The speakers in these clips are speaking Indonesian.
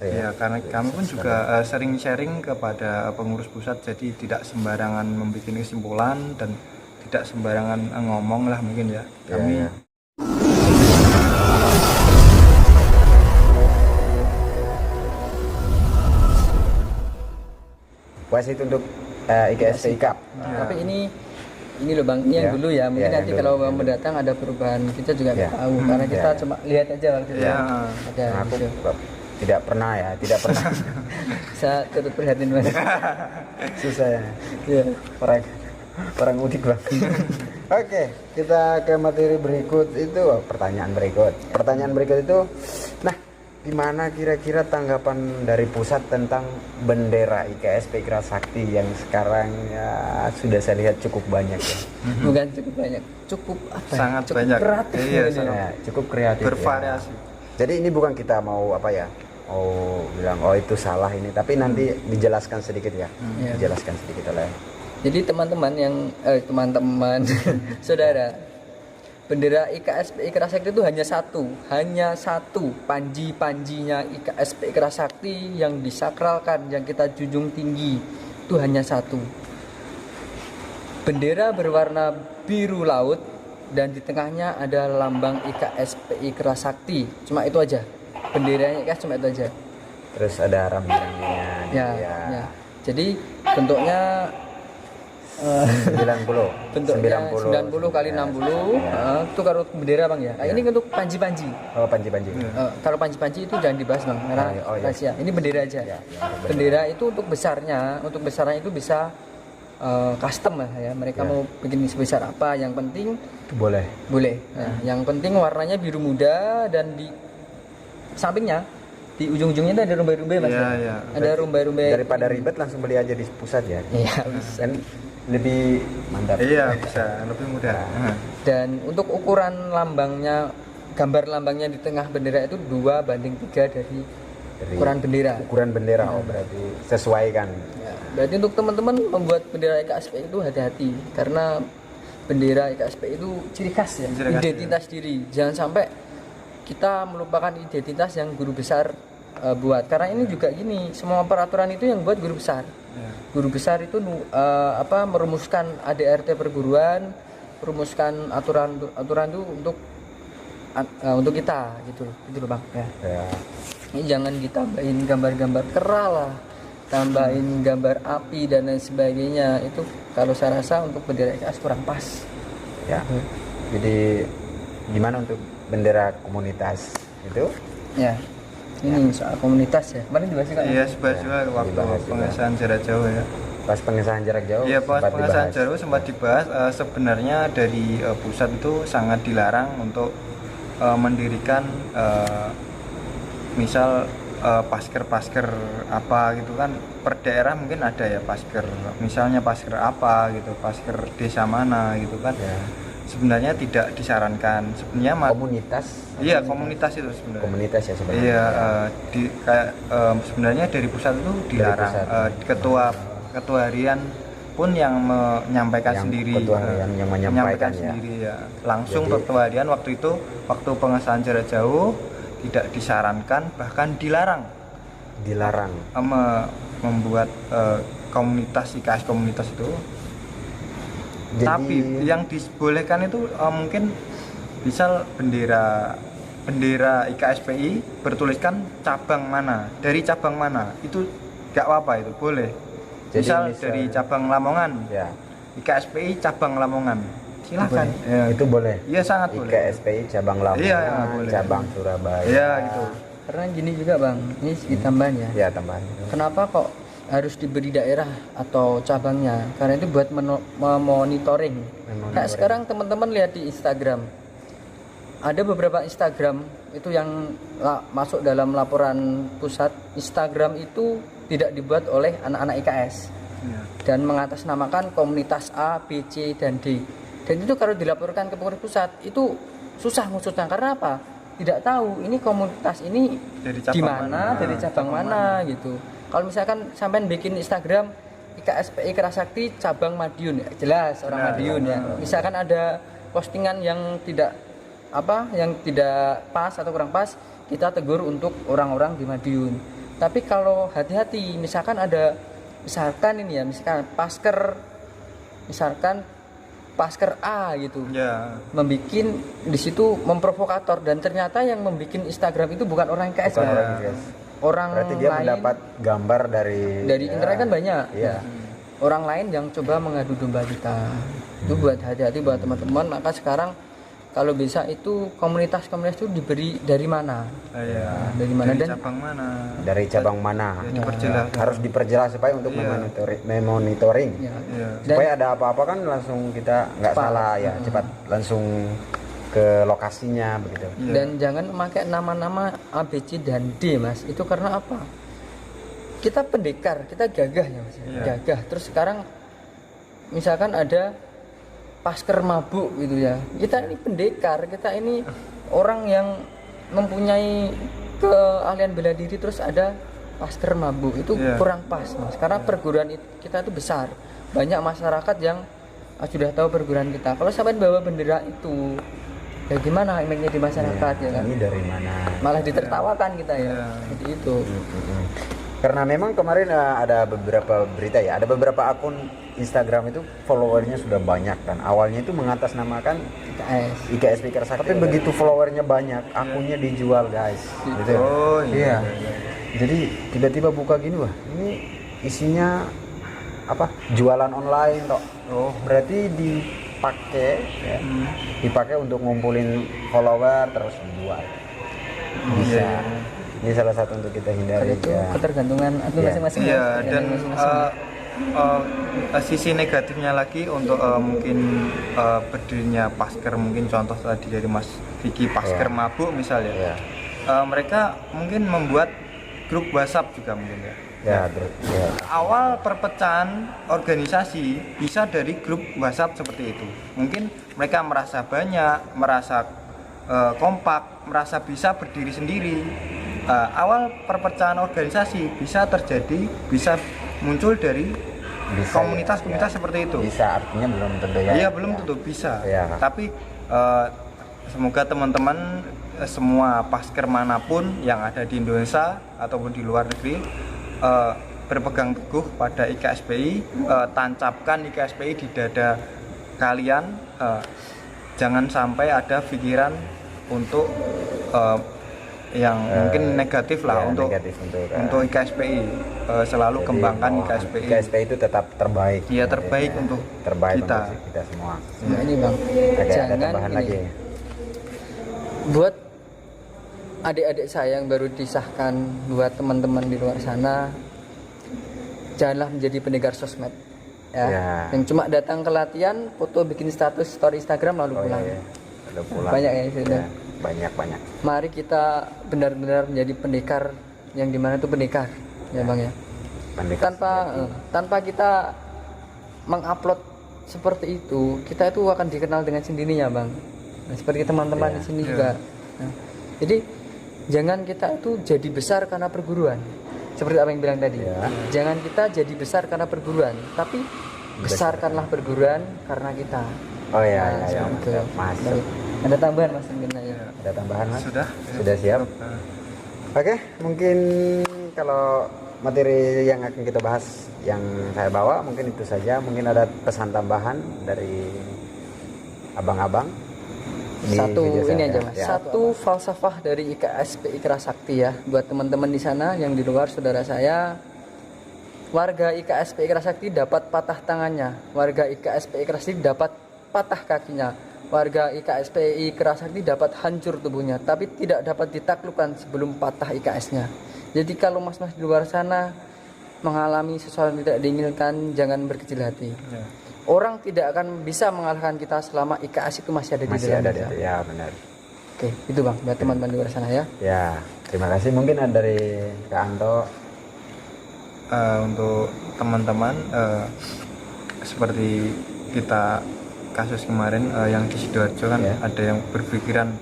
Ya, karena kami pun juga sering sharing kepada pengurus pusat, jadi tidak sembarangan membuat kesimpulan dan tidak sembarangan ngomong lah mungkin ya. Kami puas itu untuk IKSP Cup. Tapi ini loh Bang, ini yang dulu ya. Mungkin nanti kalau mendatang ada perubahan kita juga nggak tahu karena kita cuma lihat aja waktu itu. Ada Aku gitu. tidak pernah. Saya turut prihatin banget. Susah ya. Iya. Orang udik Bang. Oke, kita ke materi berikut itu. Pertanyaan berikut itu, nah, gimana kira-kira tanggapan dari pusat tentang bendera IKSP Ikra Sakti yang sekarang ya sudah saya lihat cukup banyak ya. Bukan cukup banyak, cukup apa? sangat cukup banyak. kreatif. Iya, ini. sangat Ya, cukup kreatif. bervariasi. Ya. Jadi ini bukan kita mau bilang itu salah ini, tapi nanti dijelaskan sedikit ya. Iya. Dijelaskan sedikit oleh. Jadi teman-teman saudara, bendera IKSP Ikra Sakti itu hanya satu panji-panjinya IKSP Ikra Sakti yang disakralkan, yang kita junjung tinggi itu hanya satu. Bendera berwarna biru laut dan di tengahnya ada lambang IKSP Ikra Sakti. Cuma itu aja. Benderanya IKS cuma itu aja. Terus ada rambi-rambinya. Ya. Jadi bentuknya 90 kali 60 itu kalau bendera Bang ya. Ini untuk panji-panji. Oh, panji-panji. Kalau panji-panji itu jangan dibahas Bang, karena rahasia. Ini bendera aja. Bendera itu untuk besarnya itu bisa custom lah ya. Mereka mau bikin sebesar apa, yang penting Itu boleh. Nah, yang penting warnanya biru muda dan di sampingnya di ujung-ujungnya itu ada rumbai-rumbai Mas. Iya. Ada rumbai-rumbai. Daripada ribet langsung beli aja di pusat ya. Iya, Kan lebih mantap. Iya, bisa lebih mudah. Dan untuk ukuran lambangnya, gambar lambangnya di tengah bendera itu 2:3 dari ukuran bendera. Ukuran bendera, berarti sesuaikan. Ya, berarti untuk teman-teman membuat bendera IKSP itu hati-hati, karena bendera IKSP itu ciri khas ya, identitas diri. Jangan sampai kita melupakan identitas yang guru besar buat. Karena ini juga gini, semua peraturan itu yang buat guru besar. Guru besar itu merumuskan ADRT perguruan, merumuskan aturan itu untuk kita gitu loh Bang ya. Ini jangan ditambahin gambar-gambar kera lah, tambahin gambar api dan lain sebagainya. Itu kalau saya rasa untuk bendera IKS kurang pas Ya. Jadi gimana untuk bendera komunitas itu? ya. Ini soal komunitas ya, kemarin dibahas kan? Iya, juga waktu pengesahan jarak jauh ya. Pas pengesahan jarak jauh. Iya, pas pengesahan jarak jauh sempat dibahas. Sebenarnya dari pusat itu sangat dilarang untuk mendirikan misal pasker apa gitu kan. Per daerah mungkin ada ya pasker, misalnya pasker apa gitu, pasker desa mana gitu kan. Sebenarnya tidak disarankan. Sebenarnya komunitas. Iya, komunitas itu sebenarnya. Komunitas ya sebenarnya. Iya, sebenarnya dari pusat itu dilarang. Ketua harian pun yang menyampaikan sendiri. Ketua harian yang menyampaikan ya. Sendiri ya. Langsung ketua harian waktu pengesahan jarak jauh tidak disarankan, bahkan dilarang. Membuat komunitas IKS komunitas itu. Jadi, tapi yang dibolehkan itu mungkin misal bendera IKSPI bertuliskan cabang mana, dari cabang mana, itu gak apa-apa, itu boleh. Misal dari cabang Lamongan, IKSPI cabang Lamongan, silakan. Itu boleh. Iya, sangat boleh. IKSPI cabang Lamongan, cabang Surabaya. Iya gitu. Karena gini juga Bang, ini sedikit tambahan ya. Ya, tambahan. Kenapa kok harus diberi daerah atau cabangnya? Karena itu buat memonitoring. Nah, sekarang teman-teman lihat di Instagram, ada beberapa Instagram itu yang masuk dalam laporan pusat. Instagram itu tidak dibuat oleh anak-anak IKS dan mengatasnamakan komunitas A, B, C, dan D. Dan itu kalau dilaporkan ke pengurus pusat itu susah ngusutnya. Karena apa? Tidak tahu ini komunitas ini di mana, dari cabang mana gitu. Kalau misalkan sampean bikin Instagram IKSP Ikra Sakti cabang Madiun, ya jelas orang Madiun ya. Misalkan ada postingan yang tidak pas atau kurang pas, kita tegur untuk orang-orang di Madiun. Tapi kalau hati-hati, misalkan ini ya, misalkan Pasker A gitu, Ya. membikin di situ memprovokator, dan ternyata yang membikin Instagram itu bukan orang IKS, Bukan Bang. orang IKS. Orang Berarti dia lain mendapat gambar dari internet kan banyak. Iya. Orang lain yang coba mengadu domba kita. Itu buat hati-hati buat teman-teman. Maka sekarang kalau bisa itu komunitas-komunitas itu diberi dari mana? Ya. Dari mana? Dan cabang mana? Dari cabang mana? Ya, diperjelas. Harus diperjelas supaya untuk Iya. memonitoring. ya. Ya. Supaya ada apa-apa kan langsung kita nggak salah ya, cepat langsung ke lokasinya begitu. Iya. Dan jangan memakai nama-nama A, B, C dan D, Mas. Itu karena apa? Kita pendekar, kita gagah ya, Mas. Iya. Gagah. Terus sekarang misalkan ada Pasker mabuk gitu ya. Kita ini pendekar, kita ini orang yang mempunyai keahlian bela diri, terus ada Pasker mabuk. Itu Iya. kurang pas, Mas. Karena perguruan kita itu besar. Banyak masyarakat yang sudah tahu perguruan kita. Kalau sampai bawa bendera itu, ya gimana image-nya di masyarakat ya kan? Ini dari mana? Malah ditertawakan kita ya. Iya. Seperti itu. Karena memang kemarin ada beberapa berita ya, ada beberapa akun Instagram itu followernya sudah banyak kan. Awalnya itu mengatasnamakan IKS. IKS Speaker Sakti, tapi begitu followernya banyak, akunnya dijual guys. Gitu. Oh, iya. Jadi tiba-tiba buka gini, wah ini isinya apa? Jualan online toh. Oh, berarti dipakai ya. Dipakai untuk ngumpulin follower terus dijual. Bisa. Iya. Ini salah satu untuk kita hindari Itu ya. ketergantungan atau Iya. masing-masing. Iya, Mas. dan Masing-masing. sisi negatifnya lagi untuk mungkin berdirinya Pasker, mungkin contoh tadi dari Mas Vicky Pasker Iya. mabuk misalnya. Iya. Mereka mungkin membuat grup WhatsApp juga mungkin ya. Ya, terus ya. Awal perpecahan organisasi bisa dari grup WhatsApp seperti itu. Mungkin mereka merasa banyak, merasa kompak, merasa bisa berdiri sendiri. Awal perpecahan organisasi bisa terjadi, bisa muncul dari Bisa, komunitas-komunitas ya. seperti itu. Bisa, artinya belum tentu ya. Iya, belum tentu bisa. Ya. Tapi semoga teman-teman semua Pasker manapun yang ada di Indonesia ataupun di luar negeri berpegang teguh pada IKSPI, tancapkan IKSPI di dada kalian. Jangan sampai ada pikiran untuk yang mungkin negatif lah ya, untuk negatif untuk IKSPI. Selalu jadi, kembangkan IKSPI. IKSPI itu tetap terbaik. Iya, terbaik Ya, untuk terbaik kita. untuk kita semua. Nah, ini Bang. Oke, ada Jangan tambahan ini. lagi. Buat adik-adik saya yang baru disahkan, buat teman-teman di luar sana, janganlah menjadi pendekar sosmed ya. Ya. Yang cuma datang ke latihan, foto, bikin status story Instagram lalu Oh, pulang. iya, iya. Udah pulang. Banyak ya di situ. Ya, banyak. Mari kita benar-benar menjadi pendekar yang dimana itu pendekar ya Bang ya. Pendekar Tanpa kita mengupload seperti itu, kita itu akan dikenal dengan sendirinya Bang. Nah, seperti teman-teman Iya. di sini juga. Nah, jadi jangan kita itu jadi besar karena perguruan. Seperti apa yang bilang tadi. Iya. Jangan kita jadi besar karena perguruan, tapi besarkanlah perguruan karena kita. Oh iya, Nah, iya, seperti iya. itu. Masuk. Baik. Ada tambahan Mas mungkin ya. Ada tambahan Mas? Sudah. Sudah siap? Oke, mungkin kalau materi yang akan kita bahas yang saya bawa mungkin itu saja. Mungkin ada pesan tambahan dari abang-abang. di Satu video ini saya. aja Mas. Ya. Satu falsafah dari IKSP Ikra Sakti ya. Buat teman-teman di sana yang di luar, saudara saya, warga IKSP Ikra Sakti dapat patah tangannya, warga IKSP Ikra Sakti dapat patah kakinya, warga IKSP Ikra Sakti dapat hancur tubuhnya, tapi tidak dapat ditaklukkan sebelum patah IKS-nya. Jadi kalau mas-mas di luar sana mengalami sesuatu yang tidak diinginkan, jangan berkecil hati. Ya. Orang tidak akan bisa mengalahkan kita selama IKS itu masih ada di Masih dalam ada kita. ya benar. Oke, itu Bang, buat teman-teman di luar sana ya. Ya, terima kasih. Mungkin ada dari Kak Anto. Untuk teman-teman seperti kita kasus kemarin yang di Sidoarjo kan, Ya. ada yang berpikiran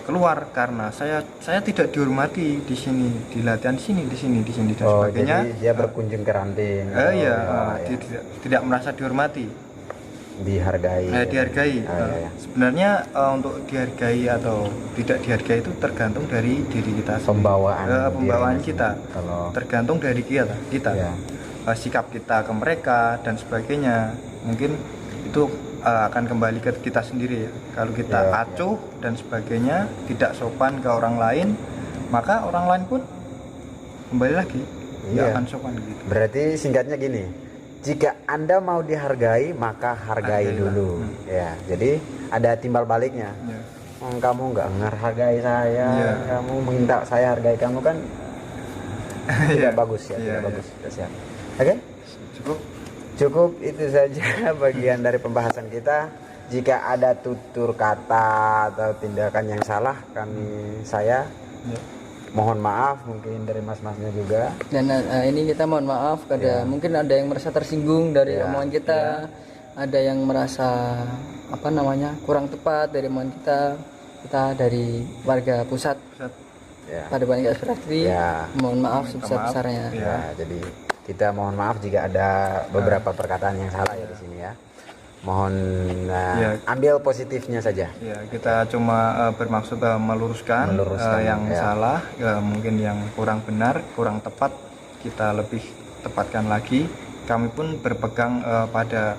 keluar karena saya tidak dihormati di sini, di latihan di sini dan Oh, sebagainya. jadi dia berkunjung ke ranting. Iya, Oh, tidak merasa dihormati. dihargai. Dihargai. Iya. Sebenarnya untuk dihargai atau tidak dihargai itu tergantung dari diri kita sendiri. Pembawaan diri kita. Kalau Tergantung dari kita. Iya. Sikap kita ke mereka dan sebagainya. Mungkin itu akan kembali ke kita sendiri ya. Kalau kita Iya, acuh dan sebagainya, tidak sopan ke orang lain, maka orang lain pun kembali lagi nggak Iya. akan sopan gitu. berarti singkatnya gini, jika Anda mau dihargai maka hargai Hargailah. dulu. Ya, jadi ada timbal baliknya. Ya. Kamu nggak ngehargai saya, Iya. kamu minta saya hargai kamu kan tidak Iya. bagus ya, Iya, tidak iya. bagus. Siap. Oke? Cukup. Cukup itu saja bagian dari pembahasan kita. Jika ada tutur kata atau tindakan yang salah, saya Ya. mohon maaf, mungkin dari mas-masnya juga. Dan ini kita mohon maaf Iya. kada mungkin ada yang merasa tersinggung dari Iya. omongan kita, ada yang merasa kurang tepat dari omongan kita. Kita dari warga pusat Pusat. Ya. pada banyak aspirasi. Ya. Mohon maaf Minta sebesar-besarnya. maaf. Ya, jadi kita mohon maaf jika ada beberapa perkataan yang salah ya di sini ya. Mohon Ya. ambil positifnya saja. Ya, kita cuma bermaksud meluruskan, Meluruskan, yang ya. salah, mungkin yang kurang benar, kurang tepat, kita lebih tepatkan lagi. Kami pun berpegang pada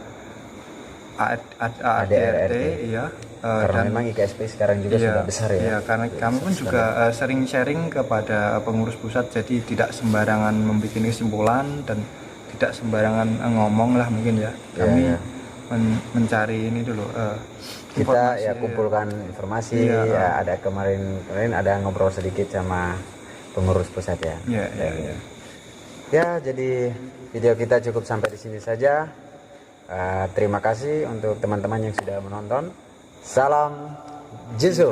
ADRT, ya. Karena memang IKSP sekarang juga sudah besar ya. Iya, karena kami pun juga sering sharing kepada pengurus pusat, jadi tidak sembarangan membuat kesimpulan dan tidak sembarangan ngomong lah mungkin ya. Kami Iya. mencari ini dulu. Kita informasi, ya kumpulkan informasi. Iya. Ya, ada kemarin ada ngobrol sedikit sama pengurus pusat ya. Iya, iya, iya. Ya, jadi video kita cukup sampai di sini saja. Terima kasih untuk teman-teman yang sudah menonton. Salam Jinsu.